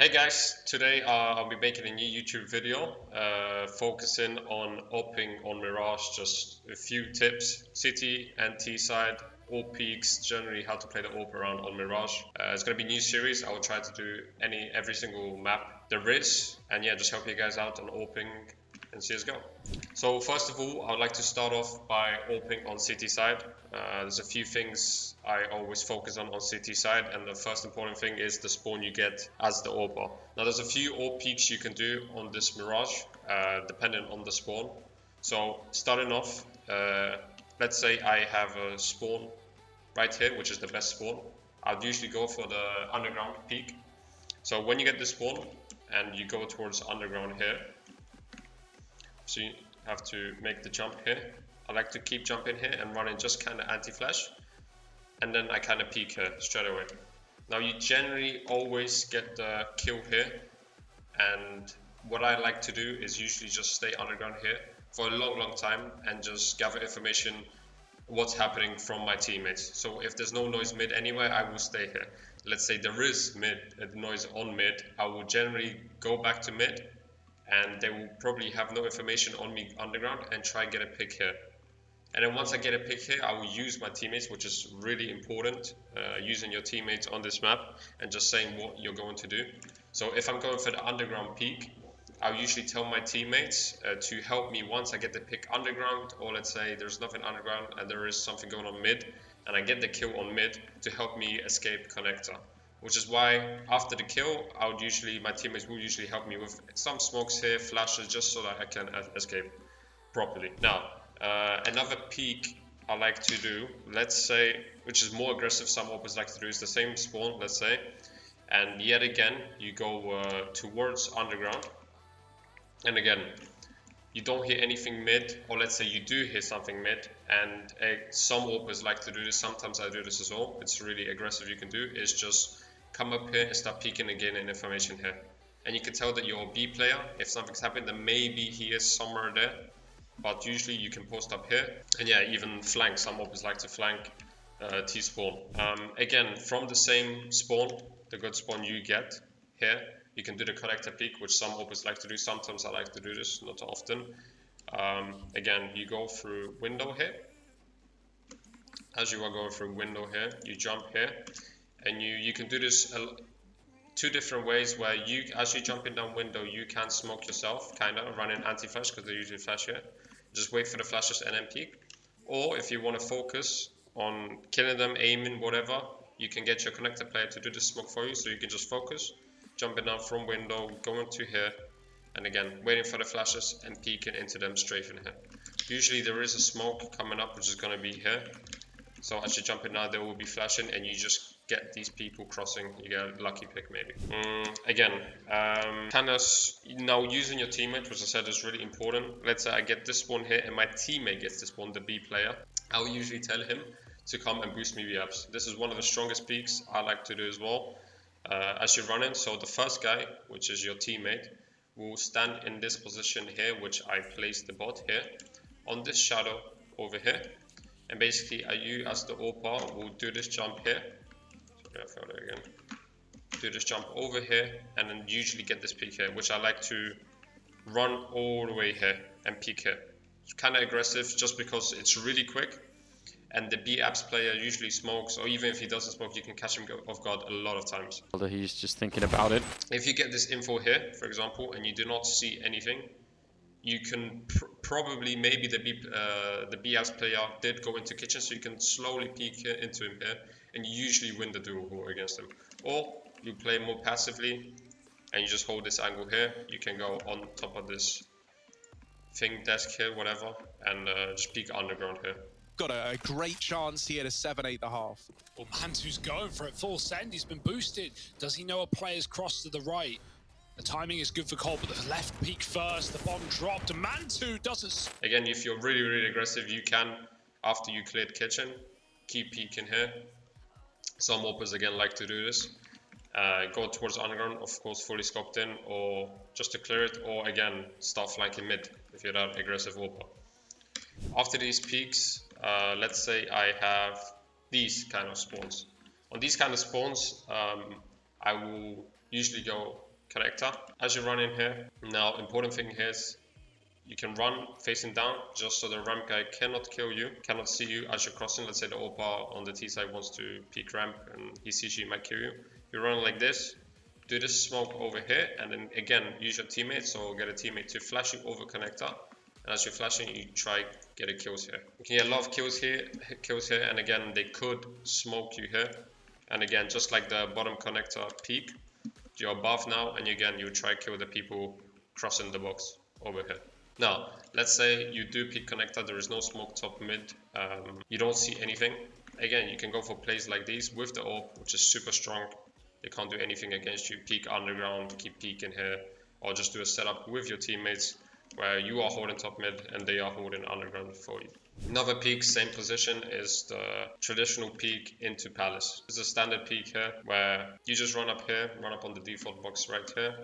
Hey guys, today I'll be making a new YouTube video focusing on AWPing on Mirage, just a few tips, city and T side, all peaks, generally how to play the AWP around on Mirage. It's going to be a new series. I will try to do every single map there is, and yeah, just help you guys out on AWPing in CSGO. So first of all, I would like to start off by AWPing on city side. There's a few things I always focus on city side, and the first important thing is the spawn you get as the AWPer. Now there's a few AWP peaks you can do on this Mirage, depending on the spawn. So starting off, let's say I have a spawn right here, which is the best spawn. I'd usually go for the underground peak. So when you get this spawn and you go towards underground here, so you have to make the jump here. I like to keep jumping here and running just kind of anti-flash, and then I kind of peek here straight away. Now you generally always get the kill here, and what I like to do is usually just stay underground here for a long time and just gather information what's happening from my teammates. So if there's no noise mid anywhere, I will stay here. Let's say there is noise on mid, I will generally go back to mid, and they will probably have no information on me underground and try and get a pick here. And then once I get a pick here, I will use my teammates, which is really important, using your teammates on this map and just saying what you're going to do. So if I'm going for the underground peak, I'll usually tell my teammates to help me once I get the pick underground, or let's say there's nothing underground and there is something going on mid, and I get the kill on mid to help me escape connector. Which is why after the kill, my teammates will usually help me with some smokes here, flashes, just so that I can escape properly. Now, another peek I like to do, let's say, which is more aggressive, some AWPers like to do, is the same spawn, let's say, and yet again, you go towards underground, and again, you don't hear anything mid, or let's say you do hear something mid, and some AWPers like to do this, sometimes I do this as well, it's really aggressive you can do, is just come up here and start peeking again in information here. And you can tell that you're a B player. If something's happened, then maybe he is somewhere there. But usually you can post up here. And yeah, even flank. Some AWPers like to flank T-spawn. Again, from the same spawn, the good spawn you get here, you can do the connector peek, which some AWPers like to do. Sometimes I like to do this, not often. Again, you go through window here. As you are going through window here, you jump here. And you can do this two different ways, where as you're jumping down window, you can smoke yourself, kind of running anti-flash, because they usually flash here. Just wait for the flashes and then peek. Or if you want to focus on killing them, aiming, whatever, you can get your connector player to do the smoke for you, so you can just focus, jumping down from window, going to here, and again, waiting for the flashes and peeking into them straight in here. Usually there is a smoke coming up, which is going to be here. So as you're jumping now, they will be flashing, and you just get these people crossing. You get a lucky pick maybe. Again, kind of now using your teammate, which I said is really important. Let's say I get this spawn here and my teammate gets this spawn, the B player. I will usually tell him to come and boost me VAPs. This is one of the strongest peaks I like to do as well. As you're running, so the first guy, which is your teammate, will stand in this position here, which I placed the bot here, on this shadow over here. And basically, you as the AWPer will do this jump here. Sorry, I failed it again. Do this jump over here, and then usually get this peek here, which I like to run all the way here and peek here. It's kind of aggressive, just because it's really quick, and the B-Apps player usually smokes, or even if he doesn't smoke, you can catch him off guard a lot of times. He's just thinking about it. If you get this info here, for example, and you do not see anything, you can probably, maybe the B-Apps player did go into kitchen, so you can slowly peek into him here, and you usually win the duel war against him. Or you play more passively, and you just hold this angle here. You can go on top of this thing, desk here, whatever, and just peek underground here. Got a great chance here to 7-8.5. Well, Mantuu's going for it full send. He's been boosted. Does he know a player's crossed to the right? The timing is good for Cole, but the left peek first, the bomb dropped, and Mantuu doesn't... Again, if you're really aggressive, you can, after you cleared kitchen, keep peeking here. Some AWPers again like to do this. Go towards underground, of course, fully scoped in, or just to clear it, or again, start flanking mid, if you're that aggressive AWPer. After these peaks, let's say I have these kind of spawns. On these kind of spawns, I will usually go connector. As you run in here, now important thing here is you can run facing down just so the ramp guy cannot kill you, cannot see you as you're crossing. Let's say the AWP on the T side wants to peek ramp and he sees you, he might kill you. You run like this, do this smoke over here, and then again use your teammate, so get a teammate to flash you over connector. And as you're flashing, you try get a kills here. You can get a lot of kills here, and again they could smoke you here. And again, just like the bottom connector peak, you're above now, and again you try kill the people crossing the box over here. Now, let's say you do peak connector, there is no smoke top mid, you don't see anything. Again, you can go for plays like these with the AWP, which is super strong. They can't do anything against you. Peek underground, keep peeking here, or just do a setup with your teammates where you are holding top mid and they are holding underground for you. Another peek, same position, is the traditional peek into Palace. This is a standard peek here where you just run up here, run up on the default box right here.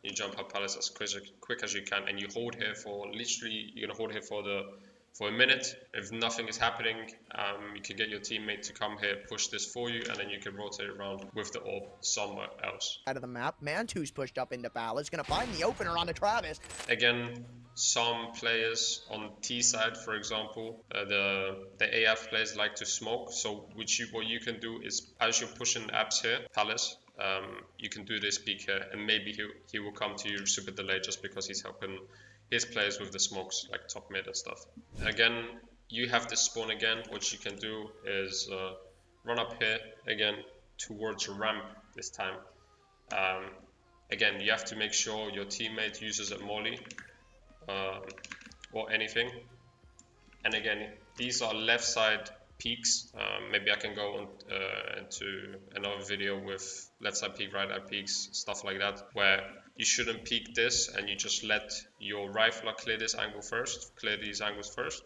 You jump up Palace as quick as you can, and you hold here for literally, you're gonna hold here for a minute. If nothing is happening, you can get your teammate to come here, push this for you, and then you can rotate around with the AWP somewhere else. Out of the map, Mantoo's pushed up into Palace, gonna find the opener onto Travis. Again, some players on T side, for example, the AF players like to smoke. So what you can do is, as you're pushing apps here, Palace, you can do this peek here, and maybe he will come to you super delayed just because he's helping his players with the smokes, like top mid and stuff. Again, you have this spawn again. What you can do is run up here again towards ramp this time. Again, you have to make sure your teammate uses a molly or anything. And again, these are left side peaks. Maybe I can go into another video with left side peak, right side peaks, stuff like that, where you shouldn't peek this and you just let your rifler clear this angle first, clear these angles first,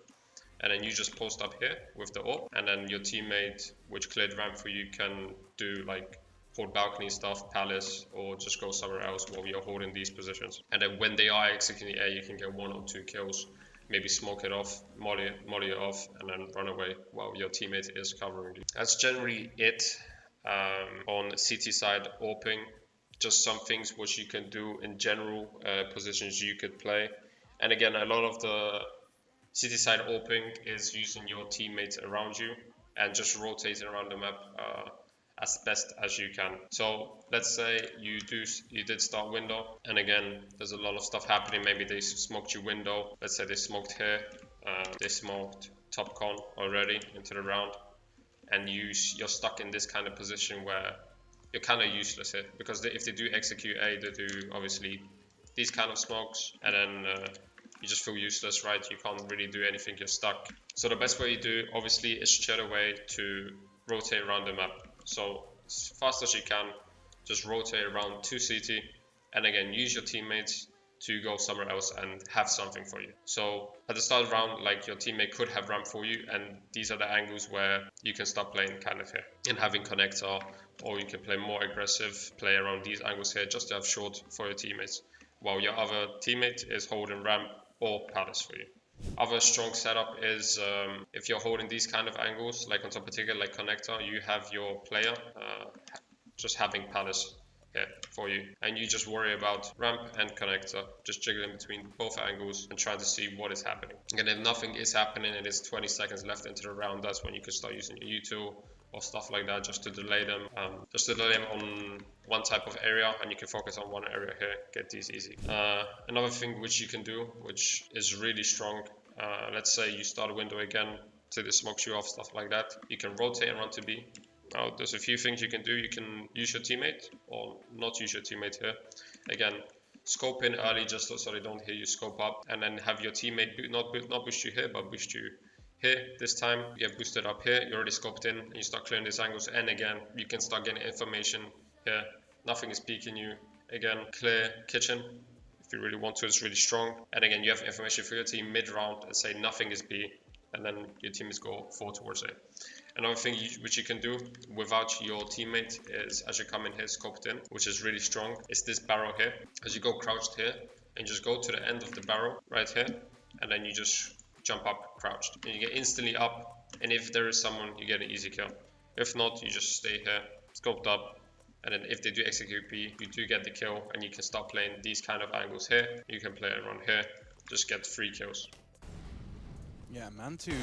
and then you just post up here with the AWP, and then your teammate, which cleared ramp for you, can do like hold balcony stuff, Palace, or just go somewhere else while you're holding these positions. And then when they are executing A, you can get 1 or 2 kills, maybe smoke it off, molly it off, and then run away while your teammate is covering you. That's generally it on CT side AWPing. Just some things which you can do in general, positions you could play. And again, a lot of the CT side AWPing is using your teammates around you and just rotating around the map as best as you can. So let's say you did start window, and again there's a lot of stuff happening. Maybe they smoked you window. Let's say they smoked here, they smoked top con already into the round, and you're stuck in this kind of position where you're kind of useless here, because if they do execute A, they do obviously these kind of smokes, and then you just feel useless, right? You can't really do anything, you're stuck. So the best way you do obviously is straight away to rotate around the map. So as fast as you can, just rotate around to CT, and again use your teammates to go somewhere else and have something for you. So at the start of the round, like, your teammate could have ramp for you, and these are the angles where you can start playing kind of here and having connector, or you can play more aggressive, play around these angles here just to have short for your teammates, while your other teammate is holding ramp or Palace for you. Other strong setup is if you're holding these kind of angles, like on top particular, like connector, you have your player just having Palace here for you, and you just worry about ramp and connector, just jiggling between both angles and trying to see what is happening. And if nothing is happening and it's 20 seconds left into the round, that's when you can start using your U-tool or stuff like that, just to delay them, on one type of area, and you can focus on one area here, get these easy. Another thing which you can do, which is really strong, let's say you start a window again, till it smokes you off, stuff like that, you can rotate and run to B. Now, there's a few things you can do. You can use your teammate or not use your teammate here. Again, scope in early just so they don't hear you scope up, and then have your teammate not boost you here, but boost you here. This time you get boosted up here, you're already scoped in, and you start clearing these angles, and again you can start getting information here. Nothing is peeking you. Again, clear kitchen if you really want to. It's really strong, and again you have information for your team mid-round and say nothing is B, and then your teammates go forward towards it. Another thing which you can do without your teammate is, as you come in here scoped in, which is really strong, is this barrel here. As you go crouched here, and just go to the end of the barrel right here, and then you just jump up crouched, and you get instantly up, and if there is someone, you get an easy kill. If not, you just stay here scoped up, And then if they do execute B, you do get the kill, and you can start playing these kind of angles here. You can play around here, just get 3 kills. Yeah, Mantuu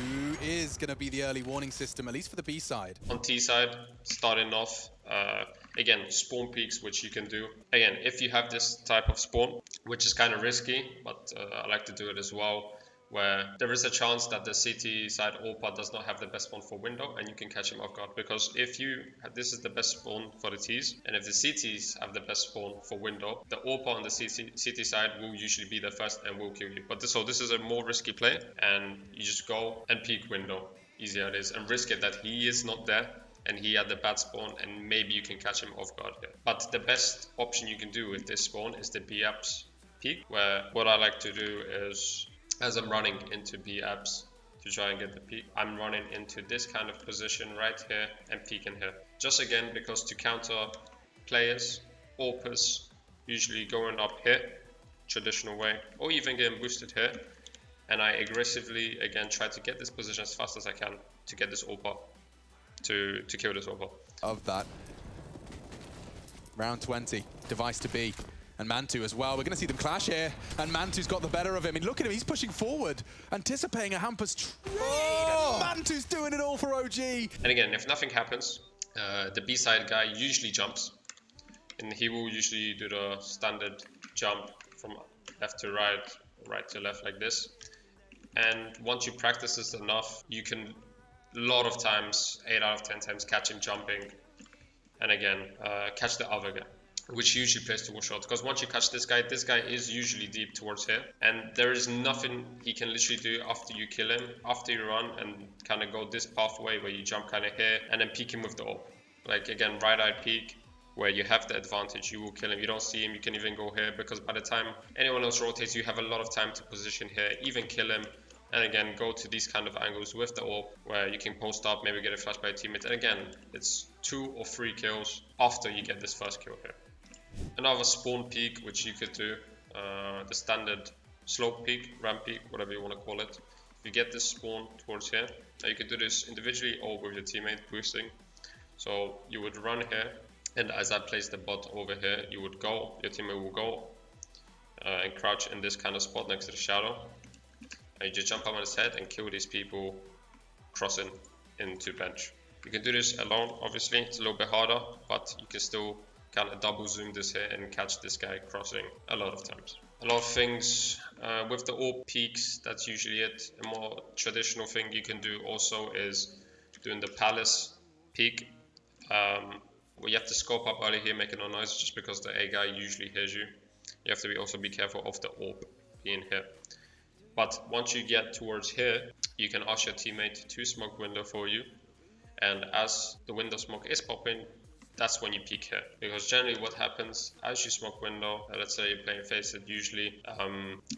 is going to be the early warning system, at least for the B side. On T side, starting off, again, spawn peaks, which you can do. Again, if you have this type of spawn, which is kind of risky, but I like to do it as well, where there is a chance that the CT side AWP does not have the best spawn for window, and you can catch him off guard. Because if this is the best spawn for the Ts, and if the CTs have the best spawn for window, the AWP on the CT side will usually be the first and will kill you. But so this is a more risky play, and you just go and peek window, easy it is, and risk it that he is not there, and he had the bad spawn, and maybe you can catch him off guard here. But the best option you can do with this spawn is the B apps peek, where what I like to do is, as I'm running into B apps to try and get the peek, I'm running into this kind of position right here and peeking here. Just again, because to counter players, AWPers usually going up here, traditional way, or even getting boosted here. And I aggressively, again, try to get this position as fast as I can to get this AWP, to kill this AWP. Of that. Round 20, device to B. And Mantuu as well. We're going to see them clash here. And Mantuu's got the better of him. I mean, look at him. He's pushing forward, anticipating a Hampers trade. Oh! And Mantuu's doing it all for OG. And again, if nothing happens, the B-side guy usually jumps. And he will usually do the standard jump from left to right, right to left like this. And once you practice this enough, you can, a lot of times, 8 out of 10 times, catch him jumping. And again, catch the other guy, which usually plays towards short. Because once you catch this guy is usually deep towards here. And there is nothing he can literally do after you kill him, after you run and kind of go this pathway where you jump kind of here and then peek him with the AWP. Like again, right-eye peek, where you have the advantage, you will kill him. You don't see him, you can even go here, because by the time anyone else rotates, you have a lot of time to position here, even kill him. And again, go to these kind of angles with the AWP, where you can post up, maybe get a flash by a teammate. And again, it's 2 or 3 kills after you get this first kill here. Another spawn peek, which you could do, the standard slope peek, ramp peek, whatever you want to call it. If you get this spawn towards here, you could do this individually or with your teammate boosting. So you would run here, and as I place the bot over here, you would go, your teammate will go and crouch in this kind of spot next to the shadow. And you just jump up on his head and kill these people crossing into bench. You can do this alone, obviously, it's a little bit harder, but you can still kind of double zoom this here and catch this guy crossing a lot of times. A lot of things with the AWP peaks, that's usually it. A more traditional thing you can do also is doing the palace peak. Well, you have to scope up early here, making no noise, just because the A guy usually hears you. You have to also be careful of the AWP being here. But once you get towards here, you can ask your teammate to smoke window for you. And as the window smoke is popping, that's when you peek here. Because generally what happens, as you smoke window, let's say you're playing Faceit, usually,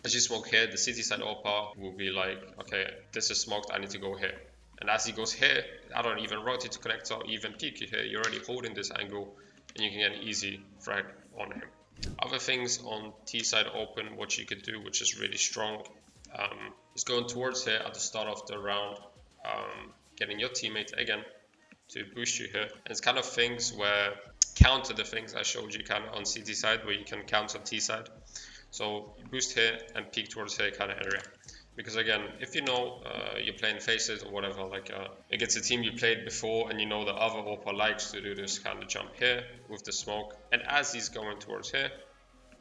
as you smoke here, the city side AWP will be like, okay, this is smoked, I need to go here. And as he goes here, I don't even rotate to connector, even peek you here, you're already holding this angle, and you can get an easy frag on him. Other things on T side open, what you could do, which is really strong, is going towards here at the start of the round, getting your teammate again to boost you here. And it's kind of things where counter the things I showed you kind of on CT side, where you can counter T side. So you boost here and peek towards here kind of area. Because again, if you know you're playing Faceit or whatever, like against a team you played before, and you know the other AWP likes to do this kind of jump here with the smoke, and as he's going towards here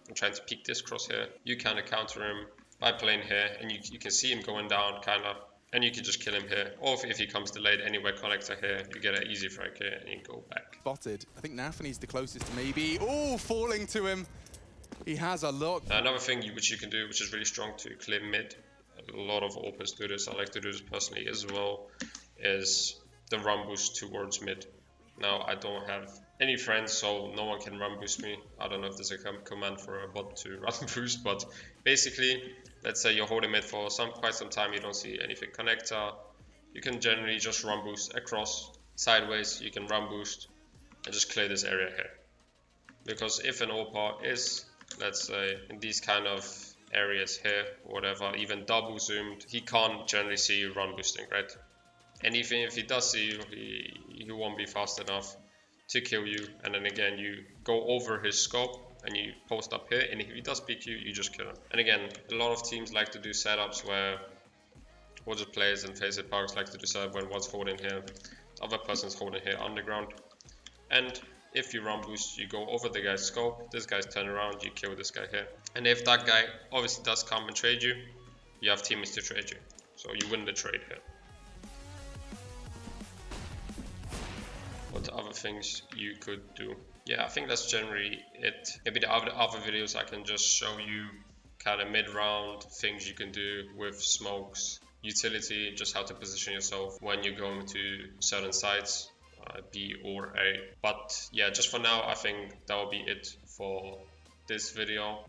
and trying to peek this cross here, you kind of counter him by playing here, and you can see him going down kind of, and you can just kill him here. Or if he comes delayed anyway, connector here, you get an easy frag here and you go back. Spotted. I think Nafany's the closest to maybe. Oh, falling to him. He has a look. Another thing which you can do, which is really strong to clear mid, a lot of AWPers do this, I like to do this personally as well, is the run boost towards mid. Now I don't have any friends, so no one can run boost me. I don't know if there's a command for a bot to run boost, but basically, let's say you're holding mid for quite some time, you don't see anything connector, you can generally just run boost across, sideways, you can run boost and just clear this area here. Because if an AWP is, let's say, in these kind of areas here, whatever, even double zoomed, he can't generally see you run boosting, right? And even if he does see you, he won't be fast enough to kill you, and then again you go over his scope and you post up here, and if he does peek you, you just kill him. And again, a lot of teams like to do setups where Widget players and Face It Parks like to do setup when one's holding here, the other person's holding here underground. And if you run boost, you go over the guy's scope, this guy's turn around, you kill this guy here. And if that guy obviously does come and trade you, you have teammates to trade you. So you win the trade here. What other things you could do? Yeah, I think that's generally it. Maybe the other videos I can just show you kind of mid-round things you can do with smokes, utility, just how to position yourself when you're going to certain sites, B or A. But yeah, just for now, I think that will be it for this video.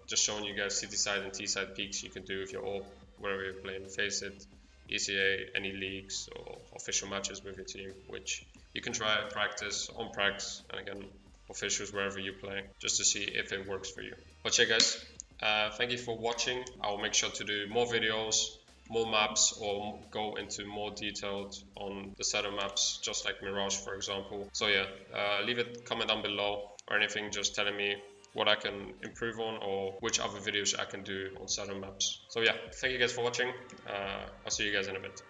Just showing you guys city side and T side peaks you can do if you're all wherever you're playing, Face It, ECA, any leagues or official matches with your team, which you can try practice on practice, and again officials wherever you play, just to see if it works for you. But yeah guys, thank you for watching. I'll make sure to do more videos, more maps, or go into more detailed on the set of maps, just like Mirage for example. So yeah, leave a comment down below or anything just telling me what I can improve on or which other videos I can do on certain maps. So yeah, thank you guys for watching. I'll see you guys in a bit.